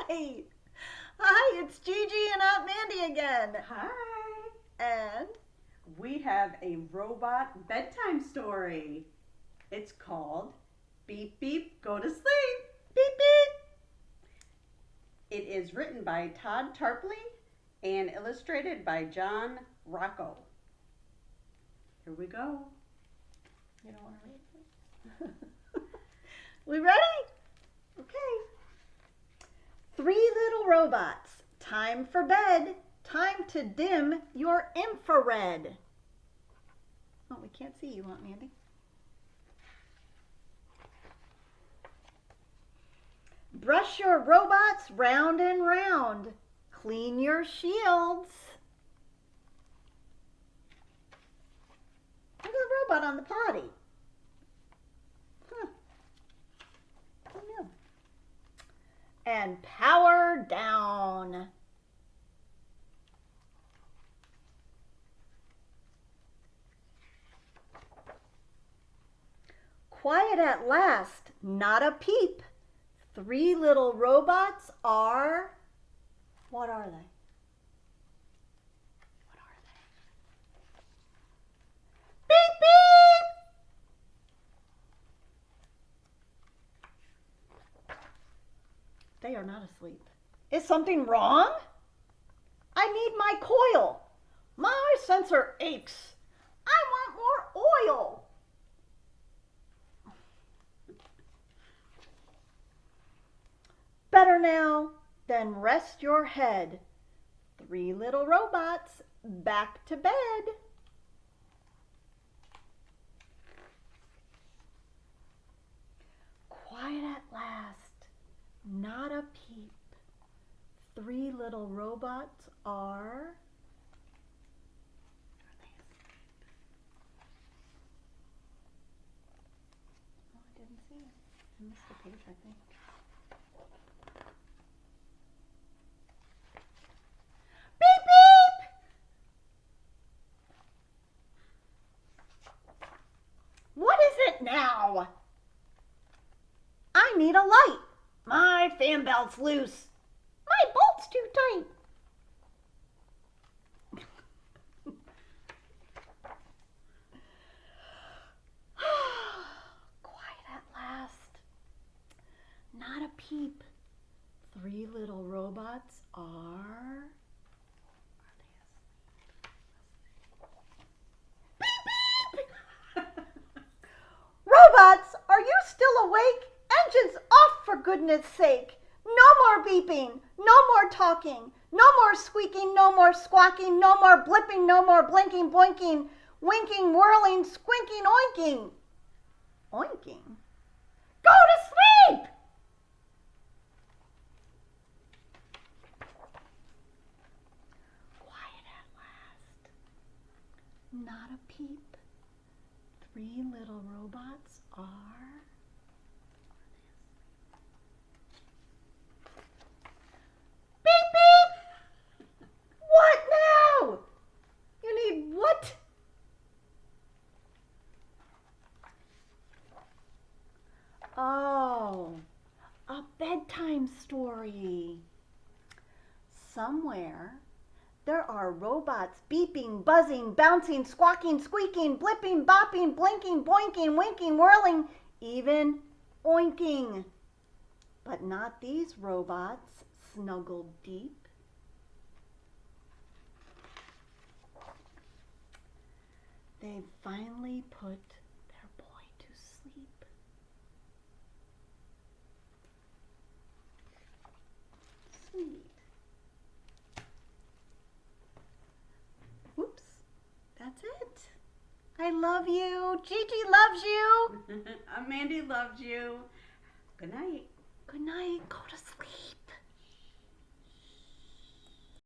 Hi. Hi, it's GiGi and Aunt Mandi again. Hi. And We have a robot bedtime story. It's called Beep Beep Go to Sleep. beep beep. It is written by Todd Tarpley and illustrated by John Rocco. Here we go. You don't want to read it? We ready? Okay. 3 little robots. Time for bed. Time to dim your infrared. Oh, we can't see you, Aunt Mandi. Brush your robots round and round. Clean your shields. Look at the robot on the potty. Huh. Who knew? And power down. Quiet at last, not a peep. 3 little robots are, what are they? What are they? Beep, beep! They are not asleep. Is something wrong? I need my coil. My sensor aches. I want more oil. Better now, then rest your head. 3 little robots back to bed. Quiet at last, not a peep. 3 little robots are they asleep? Oh, I didn't see it. I missed the page, I think. Beep, beep! What is it now? I need a light. My fan belt's loose. My bolt's too tight. Quiet at last. Not a peep. 3 little robots are they asleep? Beep, beep! Robots, are you still awake? Engines off, for goodness sake. No more beeping, no more talking, no more squeaking, no more squawking, no more blipping, no more blinking, boinking, winking, whirling, squinking, oinking. Oinking? Go to sleep! Quiet at last. Not a peep. 3 little robots are beep beep! What now? You need what? Oh, a bedtime story. Somewhere there are robots beeping, buzzing, bouncing, squawking, squeaking, blipping, bopping, blinking, boinking, winking, whirling, even oinking. But not these robots snuggled deep. They've finally put their boy to sleep. Sweet. Whoops. That's it. I love you. GiGi loves you. Mandy loves you. Good night. Good night. Go to sleep.